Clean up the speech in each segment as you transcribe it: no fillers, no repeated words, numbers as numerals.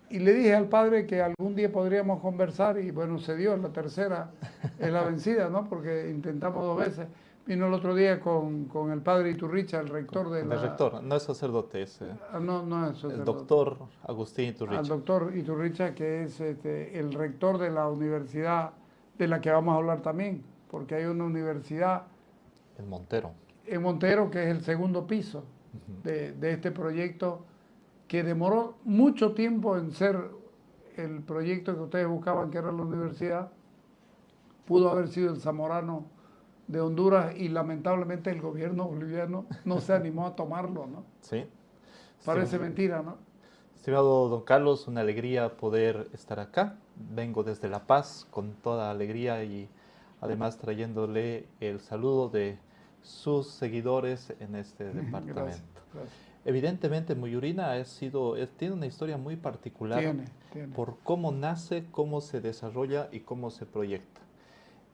y le dije al padre que algún día podríamos conversar y bueno, se dio, la tercera es la vencida, ¿no? Porque intentamos dos veces. Vino el otro día con el padre Iturricha, el rector de Con el la... rector, no es sacerdote, es No, no es el sacerdote. doctor Agustín Al Iturricha, doctor Iturricha, que es el rector de la universidad de la que vamos a hablar también, porque hay una universidad el Montero. en Montero que es el segundo piso Ujú. de este proyecto que demoró mucho tiempo en ser el proyecto que ustedes buscaban, que era la universidad, pudo haber sido el Zamorano de Honduras y lamentablemente el gobierno boliviano no se animó a tomarlo, ¿no? Sí. Parece Estim- mentira, ¿no? Estimado don Carlos, una alegría poder estar acá. Vengo desde La Paz con toda alegría y además trayéndole el saludo de sus seguidores en este Gracias, departamento. gracias. Evidentemente, Muyurina tiene una historia muy particular Tiene. por cómo nace, cómo se desarrolla y cómo se proyecta.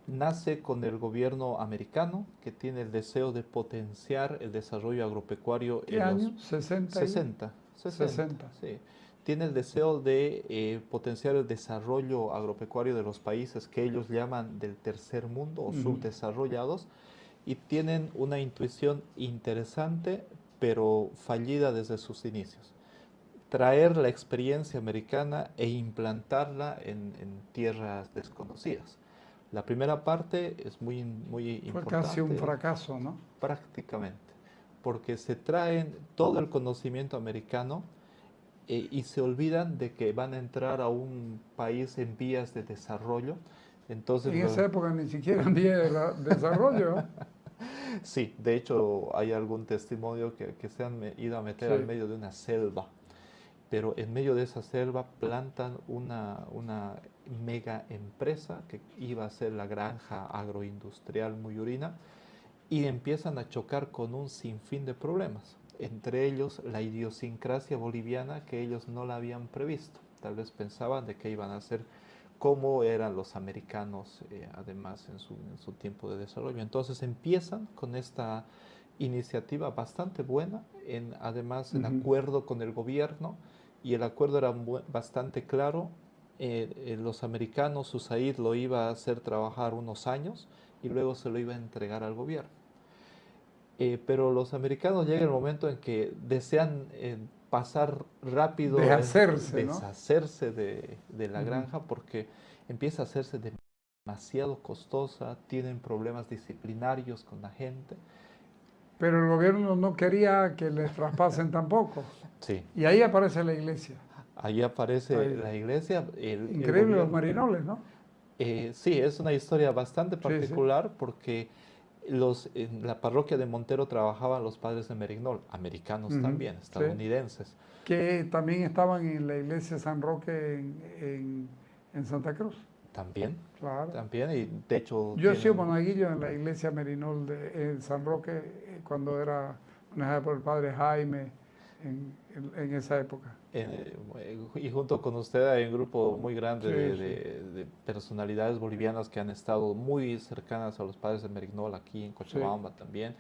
Nace con el gobierno americano que tiene el deseo de potenciar el desarrollo agropecuario ¿Qué en los año? 60 y 60, 60, 60. sí. Tiene el deseo de potenciar el desarrollo agropecuario de los países que ellos llaman del tercer mundo o Ujú. subdesarrollados y tienen una intuición interesante pero fallida desde sus inicios. Traer la experiencia americana e implantarla en tierras desconocidas. La primera parte es muy Fue casi un importante, fracaso, ¿no? prácticamente, porque se traen todo el conocimiento americano y se olvidan de que van a entrar a un país en vías de desarrollo. Entonces, En esa época ni siquiera había desarrollo, ¿eh? sí, de hecho hay algún testimonio que se han ido a meter al Sí. medio de una selva, pero en medio de esa selva plantan una mega empresa que iba a ser la granja agroindustrial Muyurina y empiezan a chocar con un sinfín de problemas, entre ellos la idiosincrasia boliviana que ellos no la habían previsto. Tal vez pensaban de que iban a ser como eran los americanos, además en su tiempo de desarrollo. Entonces empiezan con esta iniciativa bastante buena, además en Ujú. acuerdo con el gobierno, y el acuerdo era bastante claro. Los americanos, USAID lo iba a hacer trabajar unos años y luego se lo iba a entregar al gobierno. Pero los americanos llega el momento en que desean pasar rápido, Deshacerse, ¿no? deshacerse de la Ujú. granja porque empieza a hacerse demasiado costosa, tienen problemas disciplinarios con la gente. Pero el gobierno no quería que les traspasen tampoco. Sí, Y ahí aparece la iglesia. ahí aparece Ahí. la iglesia, el Increíble los gobierno. marinoles, ¿no? Sí, es una historia bastante Sí, sí. particular porque en la parroquia de Montero trabajaban los padres de Merignol, americanos Ujú. también, Sí. estadounidenses. Que también estaban en la iglesia San Roque en Santa Cruz. También, Claro. también, y de hecho Yo he sido tienen, monaguillo en la iglesia Merinol en San Roque cuando era manejada por el padre Jaime en esa época. y junto con usted hay un grupo muy grande Sí, sí, de personalidades bolivianas que han estado muy cercanas a los padres de Merignol aquí en sí. Cochabamba también.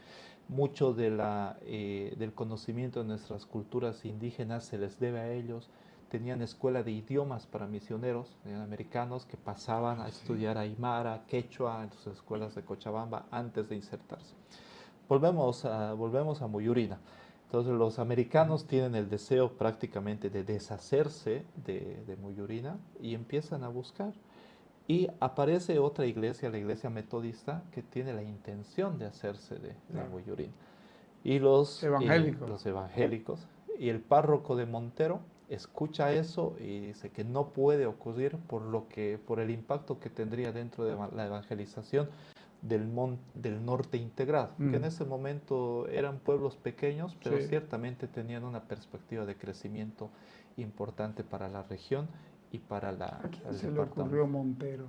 Mucho del conocimiento de nuestras culturas indígenas se les debe a ellos. Tenían escuela de idiomas para misioneros americanos que pasaban a Ah, sí. estudiar aymara, quechua en sus escuelas de Cochabamba antes de insertarse. Volvemos a Muyurina. Entonces los americanos tienen el deseo prácticamente de deshacerse de Muyurina y empiezan a buscar. Y aparece otra iglesia, la iglesia metodista, que tiene la intención de hacerse de Claro. Muyurín. Y Evangélico. los evangélicos y el párroco de Montero escucha eso y dice que no puede ocurrir por el impacto que tendría dentro de la evangelización del norte integrado, que en Mm, ese momento eran pueblos pequeños, pero sí. ciertamente tenían una perspectiva de crecimiento importante para la región y para ¿A quién el se le ocurrió departamento. Montero?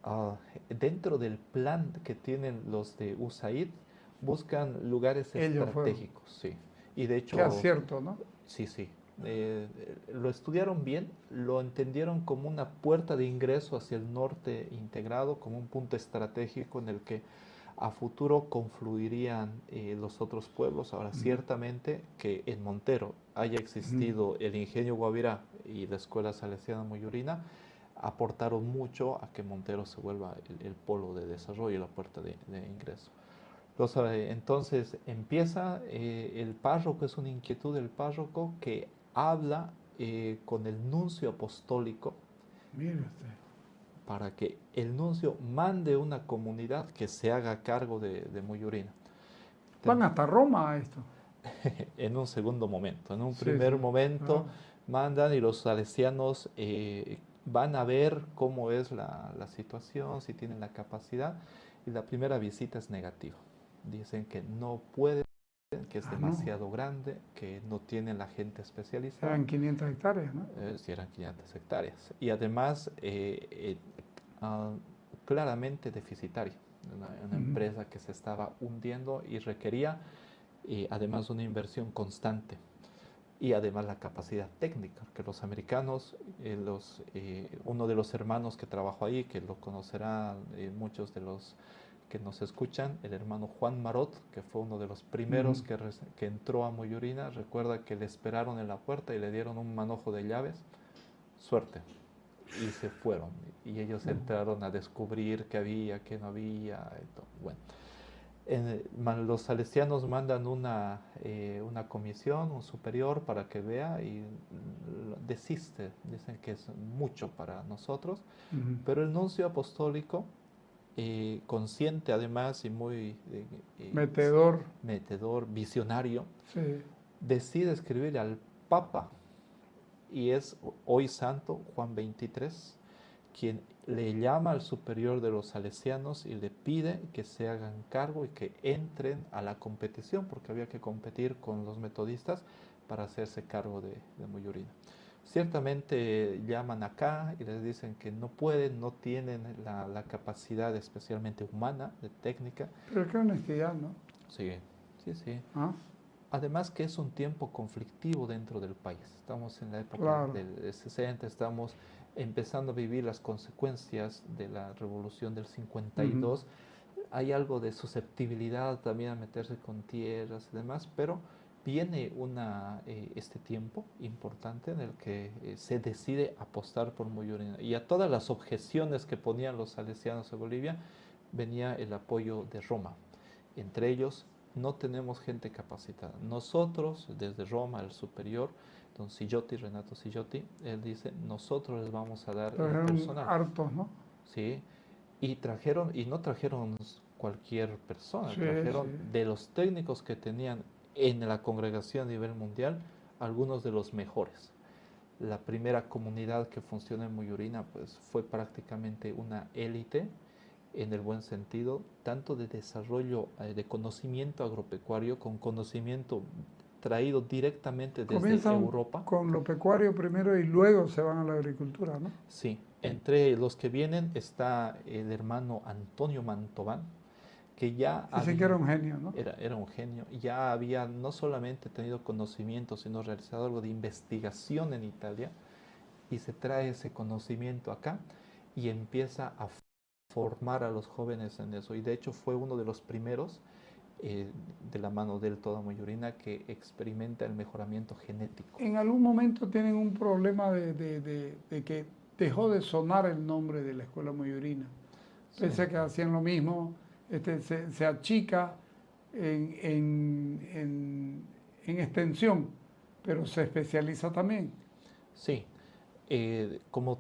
Ah, dentro del plan que tienen los de USAID, buscan lugares Ellos fueron. estratégicos, sí. Y de Qué hecho, acierto, ¿no? sí, sí. Lo estudiaron bien, lo entendieron como una puerta de ingreso hacia el norte integrado, como un punto estratégico en el que a futuro confluirían los otros pueblos. Ahora, Ujú, ciertamente que en Montero haya ujú. existido el ingenio Guavirá y la Escuela Salesiana Moyurina aportaron mucho a que Montero se vuelva el polo de desarrollo y la puerta de ingreso. Entonces empieza el párroco, es una inquietud del párroco que habla con el nuncio apostólico. Mire usted. Para que el nuncio mande una comunidad que se haga cargo de Moyurina. Van hasta Roma a esto. En un segundo momento. En un Sí, primer sí. momento mandan y los salesianos van a ver cómo es la situación, si tienen la capacidad. Y la primera visita es negativa. Dicen que no pueden, que es demasiado grande, que no tienen la gente especializada. Eran 500 hectáreas, ¿no? Sí, eran 500 hectáreas. Y además, claramente deficitaria. Una empresa que se estaba hundiendo y requería, además, una inversión constante. Y además la capacidad técnica, que los americanos, uno de los hermanos que trabajó ahí, que lo conocerán muchos de los que nos escuchan, el hermano Juan Marot, que fue uno de los primeros que entró a Moyurina, recuerda que le esperaron en la puerta y le dieron un manojo de llaves, suerte, y se fueron. Y ellos entraron a descubrir qué había, qué no había. Bueno, los salesianos mandan una comisión, un superior para que vea y desiste, dicen que es mucho para nosotros, pero el nuncio apostólico, consciente además y muy metedor, visionario, sí, decide escribirle al Papa, y es hoy santo Juan XXIII, quien le llama al superior de los salesianos y le pide que se hagan cargo y que entren a la competición, porque había que competir con los metodistas para hacerse cargo de Moyurina. Ciertamente llaman acá y les dicen que no pueden, no tienen la capacidad especialmente humana, de técnica. Pero qué honestidad, ¿no? Sí, sí, sí. ¿Ah? Además que es un tiempo conflictivo dentro del país. Estamos en la época Claro. del 60, estamos empezando a vivir las consecuencias de la revolución del 52. Hay algo de susceptibilidad también a meterse con tierras y demás, pero viene este tiempo importante en el que se decide apostar por Moyurina. Y a todas las objeciones que ponían los salesianos de Bolivia, venía el apoyo de Roma. Entre ellos, no tenemos gente capacitada. Nosotros, desde Roma, el superior, don Sillotti, Renato Sillotti, él dice, nosotros les vamos a dar el personal. Hartos, ¿no? Sí, y no trajeron cualquier persona, Sí, trajeron sí. de los técnicos que tenían en la congregación a nivel mundial, algunos de los mejores. La primera comunidad que funcionó en Moyurina, pues fue prácticamente una élite, en el buen sentido, tanto de desarrollo de conocimiento agropecuario, con conocimiento traído directamente desde Comienzan Europa. Con lo pecuario primero y luego se van a la agricultura, ¿no? Sí, entre los que vienen está el hermano Antonio Mantován, que ya Dicen que era un genio, ¿no? era un genio, ya había no solamente tenido conocimiento, sino realizado algo de investigación en Italia, y se trae ese conocimiento acá y empieza a formar a los jóvenes en eso. Y de hecho fue uno de los primeros, de la mano del Toda Moyurina, que experimenta el mejoramiento genético. En algún momento tienen un problema de que dejó de sonar el nombre de la escuela Moyurina. Pese a que hacían lo mismo, se achica en extensión, pero se especializa también. Sí, como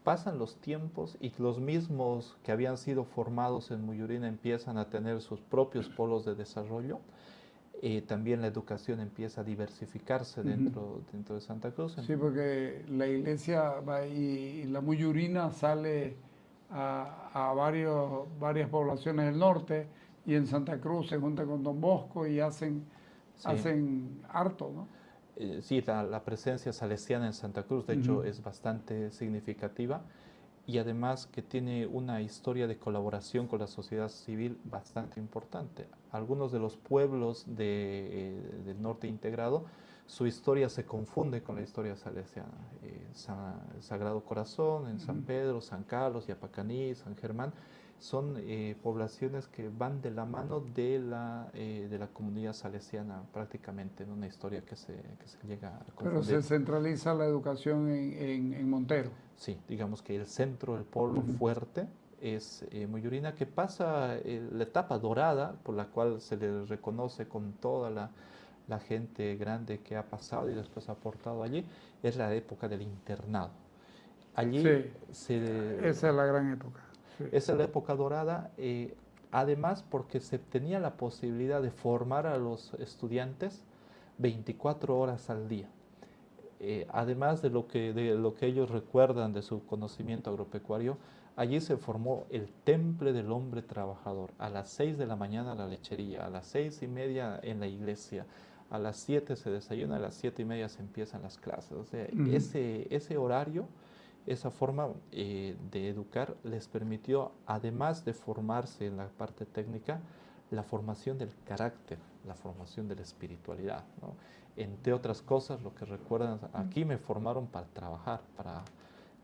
pasan los tiempos y los mismos que habían sido formados en Moyurina empiezan a tener sus propios polos de desarrollo, también la educación empieza a diversificarse dentro de Santa Cruz. Sí, porque la iglesia y la Moyurina sale a varias poblaciones del norte, y en Santa Cruz se junta con Don Bosco y hacen harto, ¿no? Sí, la presencia salesiana en Santa Cruz, de hecho, es bastante significativa, y además que tiene una historia de colaboración con la sociedad civil bastante importante. Algunos de los pueblos del norte integrado, su historia se confunde con la historia salesiana. Sagrado Corazón en San Pedro, San Carlos, Yapacaní, San Germán, son poblaciones que van de la mano de la comunidad salesiana prácticamente, en una historia que se llega a Pero confundir. se centraliza la educación en Montero. Sí, digamos que el centro, el polo fuerte es Muyurina, que pasa la etapa dorada por la cual se le reconoce con toda la gente grande que ha pasado y después ha aportado allí, es la época del internado. Allí Sí, esa es la gran época. Sí. esa es la época dorada, además porque se tenía la posibilidad de formar a los estudiantes 24 horas al día. Además de lo que ellos recuerdan de su conocimiento agropecuario, allí se formó el temple del hombre trabajador. A las 6 de la mañana la lechería, a las 6:30 en la iglesia, a las 7 se desayuna, a las 7:30 se empiezan las clases. O sea, ese horario, esa forma de educar les permitió, además de formarse en la parte técnica, la formación del carácter, la formación de la espiritualidad, ¿no? Entre otras cosas, lo que recuerdan, aquí me formaron para trabajar, para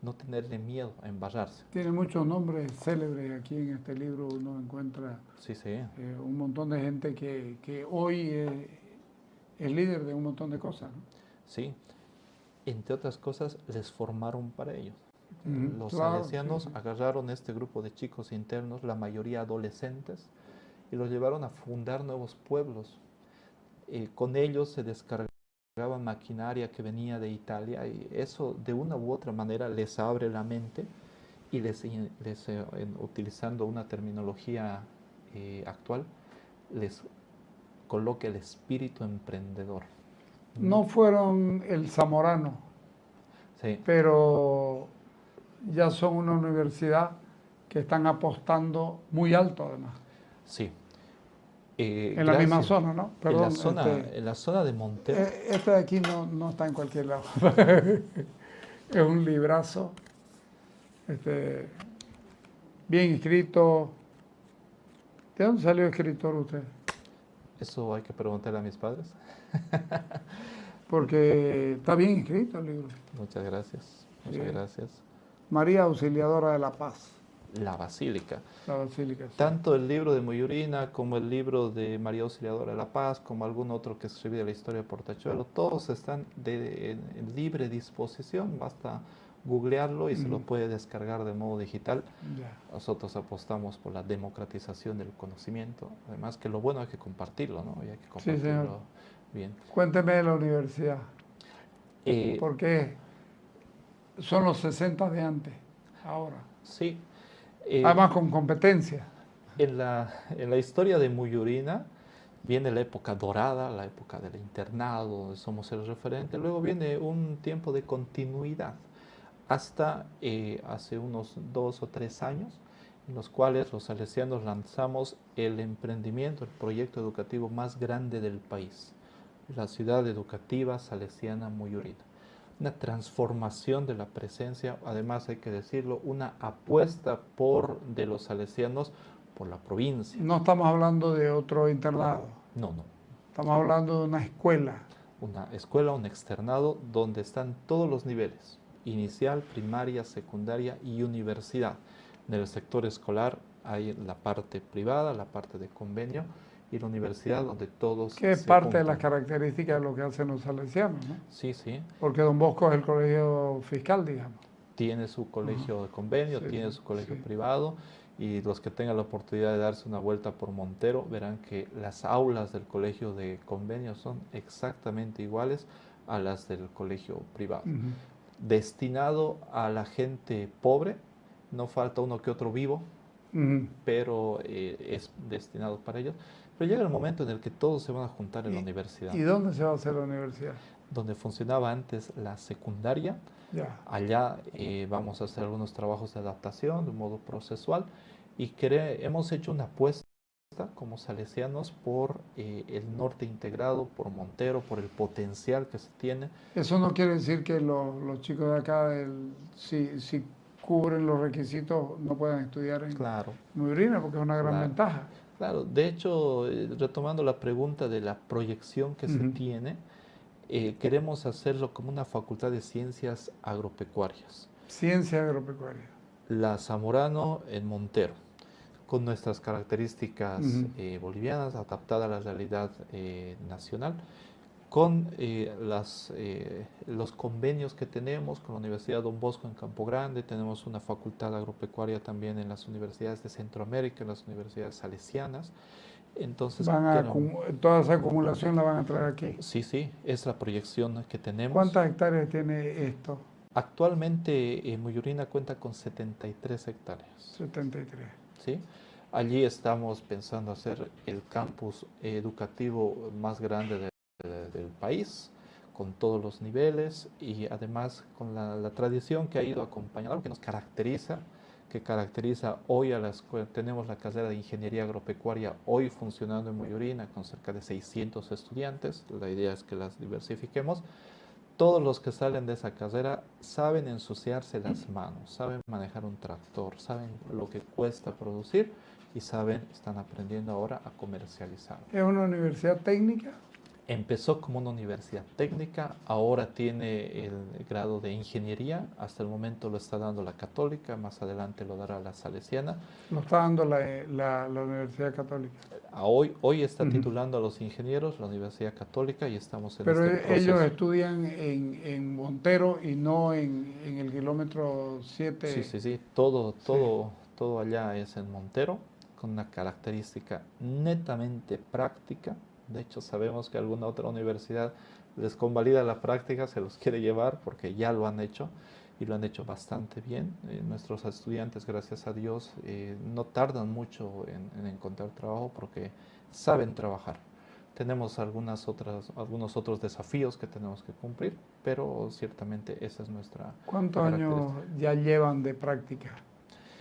no tenerle miedo a embarrarse. Tiene muchos nombres célebres aquí en este libro. Uno encuentra Sí, sí, un montón de gente que hoy es líder de un montón de cosas, ¿no? sí. Entre otras cosas, les formaron para ellos. Los Claro, sí, salesianos sí. agarraron este grupo de chicos internos, la mayoría adolescentes, y los llevaron a fundar nuevos pueblos. Con ellos se descargaba maquinaria que venía de Italia y eso de una u otra manera les abre la mente y utilizando una terminología actual, les coloca el espíritu emprendedor. No fueron el Zamorano, Sí, pero ya son una universidad que están apostando muy alto además. sí. En la misma zona, ¿no? En la Perdón, zona, en la zona de Montero. este de aquí no está en cualquier lado. Es un librazo, bien escrito. ¿De dónde salió escritor usted? Eso hay que preguntarle a mis padres. Porque está bien escrito el libro. Muchas gracias. Muchas Sí. gracias. María Auxiliadora de la Paz, La Basílica. la basílica. Sí. Tanto el libro de Muyurina como el libro de María Auxiliadora de la Paz, como algún otro que escribí de la historia de Portachuelo, todos están en libre disposición, basta googlearlo y se lo puede descargar de modo digital. Ya. Nosotros apostamos por la democratización del conocimiento, además que lo bueno hay que compartirlo, ¿no? Y hay que Sí, señor. compartirlo bien. Cuénteme de la universidad, Eh, porque son los 60 de antes, ahora. sí, Además con competencia. en la historia de Muyurina viene la época dorada, la época del internado, donde somos el referente. Luego viene un tiempo de continuidad, hasta hace unos 2 o 3 años, en los cuales los salesianos lanzamos el emprendimiento, el proyecto educativo más grande del país, la ciudad educativa salesiana Muyurina. Una transformación de la presencia, además hay que decirlo, una apuesta de los salesianos por la provincia. No estamos hablando de otro internado, No, no. estamos hablando de una escuela. Una escuela, un externado, donde están todos los niveles, inicial, primaria, secundaria y universidad. En el sector escolar hay la parte privada, la parte de convenio y la universidad donde todos Que es se parte de las juntan. características de lo que hacen los salesianos, ¿no? Sí, sí. Porque Don Bosco es el colegio fiscal, digamos. Tiene su colegio de convenio, Sí, tiene su colegio sí. privado y los que tengan la oportunidad de darse una vuelta por Montero verán que las aulas del colegio de convenio son exactamente iguales a las del colegio privado. Destinado a la gente pobre, no falta uno que otro vivo, pero es destinado para ellos. Pero llega el momento en el que todos se van a juntar en la universidad, ¿Y dónde se va a hacer la universidad? donde funcionaba antes la secundaria. Ya. Allá vamos a hacer algunos trabajos de adaptación de modo procesual y hemos hecho una apuesta como salesianos por el norte integrado, por Montero, por el potencial que se tiene. Eso no quiere decir que los chicos de acá, si cubren los requisitos, no puedan estudiar en Claro, Muyurina, porque es una gran claro. ventaja. Claro, de hecho, retomando la pregunta de la proyección que se tiene, queremos hacerlo como una facultad de ciencias agropecuarias. Ciencia agropecuaria. La Zamorano en Montero, con nuestras características bolivianas, adaptada a la realidad nacional, con los convenios que tenemos con la Universidad Don Bosco en Campo Grande. Tenemos una facultad agropecuaria también en las universidades de Centroamérica, en las universidades salesianas. Entonces, toda esa acumulación la van a traer aquí. sí, sí, es la proyección que tenemos. ¿Cuántas hectáreas tiene esto? Actualmente Muyurina cuenta con 73 hectáreas. 73. ¿Sí? Allí estamos pensando hacer el campus educativo más grande del país, con todos los niveles y además con la tradición que ha ido acompañando, que nos caracteriza, que caracteriza hoy a la escuela. Tenemos la carrera de Ingeniería Agropecuaria hoy funcionando en Muyurina con cerca de 600 estudiantes. La idea es que las diversifiquemos. Todos los que salen de esa carrera saben ensuciarse las manos, saben manejar un tractor, saben lo que cuesta producir y están aprendiendo ahora a comercializar. ¿Es una universidad técnica? Empezó como una universidad técnica, ahora tiene el grado de ingeniería, hasta el momento lo está dando la católica, más adelante lo dará la salesiana. Lo está dando la Universidad Católica. Hoy está titulando a los ingenieros la Universidad Católica y estamos en Pero este proceso. ellos estudian en Montero y no en el kilómetro 7. Sí, todo allá es en Montero, con una característica netamente práctica. De hecho, sabemos que alguna otra universidad les convalida la práctica, se los quiere llevar porque ya lo han hecho y lo han hecho bastante bien. Nuestros estudiantes, gracias a Dios, no tardan mucho en encontrar trabajo porque saben trabajar. Tenemos algunos otros desafíos que tenemos que cumplir, pero ciertamente esa es nuestra ¿Cuántos años ya llevan de práctica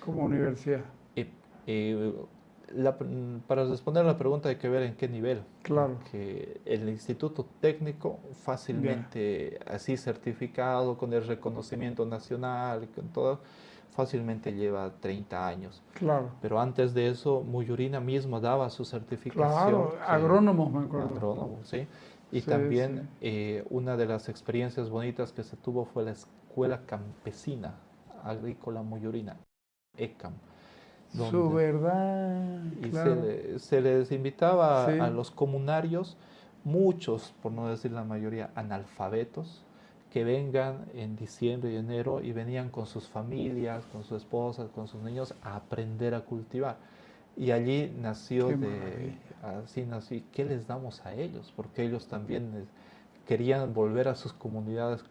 como universidad? Para responder a la pregunta hay que ver en qué nivel. Claro. Que el instituto técnico fácilmente, así certificado, con el reconocimiento nacional, con todo, fácilmente lleva 30 años. Claro. Pero antes de eso, Muyurina mismo daba su certificación. Claro, agrónomos me acuerdo. Agrónomos, sí. Y también una de las experiencias bonitas que se tuvo fue la Escuela Campesina Agrícola Muyurina, ECAM. Su verdad, y claro. se les invitaba a los comunarios, muchos, por no decir la mayoría, analfabetos, que vengan en diciembre y enero y venían con sus familias, con sus esposas, con sus niños a aprender a cultivar. Y allí nació así nació, ¿qué les damos a ellos? Porque ellos también querían volver a sus comunidades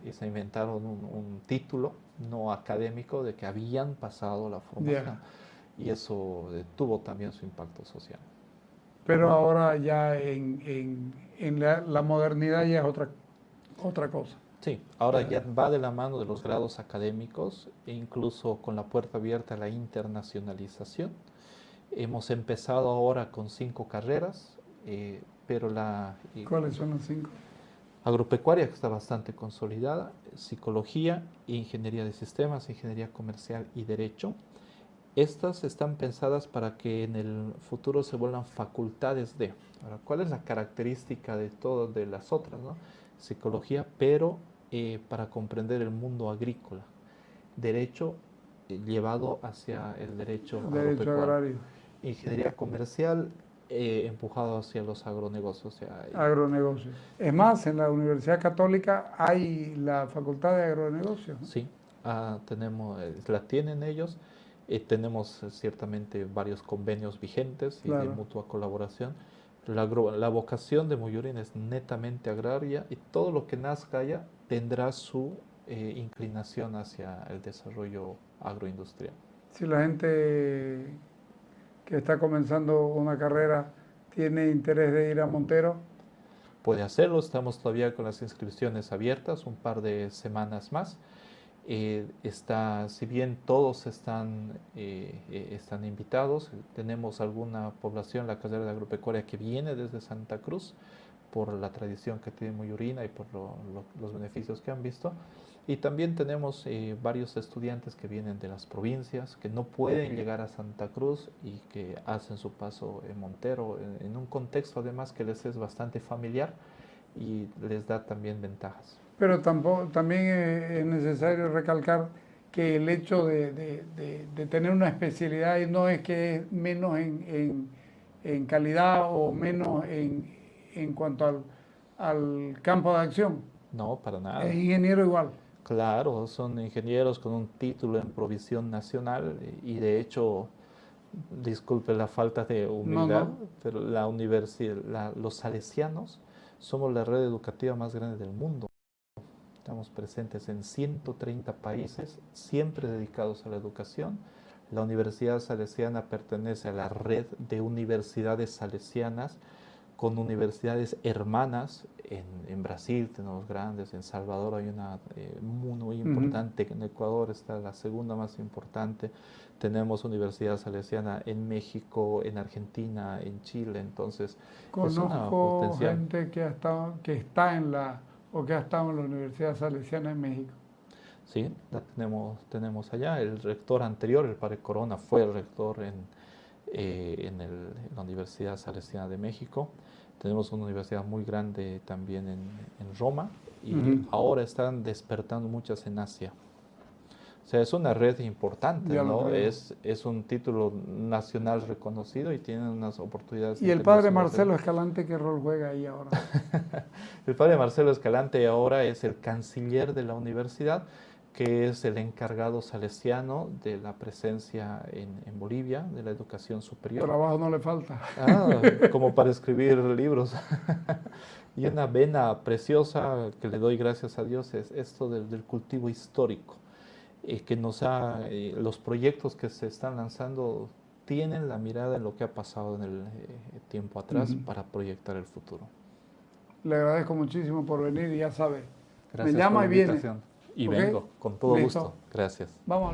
y se inventaron un título no académico de que habían pasado la formación. Y eso tuvo también su impacto social. Pero ahora ya en la modernidad ya es otra cosa. Sí, ahora ya va de la mano de los grados académicos e incluso con la puerta abierta a la internacionalización. Hemos empezado ahora con 5 carreras, pero ¿Cuáles son las 5? Agropecuaria, que está bastante consolidada, psicología, ingeniería de sistemas, ingeniería comercial y derecho. Estas están pensadas para que en el futuro se vuelvan facultades de. Ahora, ¿cuál es la característica de todas de las otras, ¿no? Psicología, pero para comprender el mundo agrícola. Derecho llevado hacia el derecho agrario. Ingeniería comercial empujado hacia los agronegocios. Agronegocios. Es más, en la Universidad Católica hay la Facultad de Agronegocios, ¿no? Sí, la tienen ellos. Tenemos ciertamente varios convenios vigentes y de mutua colaboración. La vocación de Muyurina es netamente agraria y todo lo que nazca allá tendrá su inclinación hacia el desarrollo agroindustrial. Si la gente que está comenzando una carrera tiene interés de ir a Montero, puede hacerlo. Estamos todavía con las inscripciones abiertas, un par de semanas más. Si bien todos están invitados, tenemos alguna población, la carrera de agropecuaria, que viene desde Santa Cruz por la tradición que tiene Muyurina y por los beneficios que han visto. Y también tenemos varios estudiantes que vienen de las provincias, que no pueden llegar a Santa Cruz y que hacen su paso en Montero, en un contexto además que les es bastante familiar y les da también ventajas. Pero también es necesario recalcar que el hecho de tener una especialidad no es que es menos en calidad o menos en cuanto al campo de acción. No, para nada. Es ingeniero igual. Claro, son ingenieros con un título en provisión nacional y de hecho, disculpe la falta de No, humildad, no. pero la universidad, los salesianos somos la red educativa más grande del mundo. Estamos presentes en 130 países, siempre dedicados a la educación. La Universidad Salesiana pertenece a la red de universidades salesianas con universidades hermanas. En Brasil tenemos grandes, en Salvador hay una muy importante, en Ecuador está la segunda más importante, tenemos Universidad Salesiana en México, en Argentina, en Chile, entonces es una Conozco potencial. gente que ha estado, que está en la, o que ha estado en la Universidad Salesiana en México. Sí, la tenemos allá. El rector anterior, el padre Corona, fue el rector en la Universidad Salesiana de México. Tenemos una universidad muy grande también en Roma y ahora están despertando muchas en Asia. O sea, es una red importante, Ya lo ¿no? creo. Es un título nacional reconocido y tienen unas oportunidades ¿Y el padre internacionales. Marcelo Escalante qué rol juega ahí ahora? El padre Marcelo Escalante ahora es el canciller de la universidad, que es el encargado salesiano de la presencia en Bolivia, de la educación superior. Trabajo no le falta. Ah, como para escribir libros. Y una vena preciosa que le doy gracias a Dios es esto del cultivo histórico, que los proyectos que se están lanzando tienen la mirada en lo que ha pasado en el tiempo atrás para proyectar el futuro. Le agradezco muchísimo por venir y ya sabe, Gracias me llama por y la viene. invitación. Y ¿Ok? vengo, con todo Listo. gusto. Gracias. Vamos.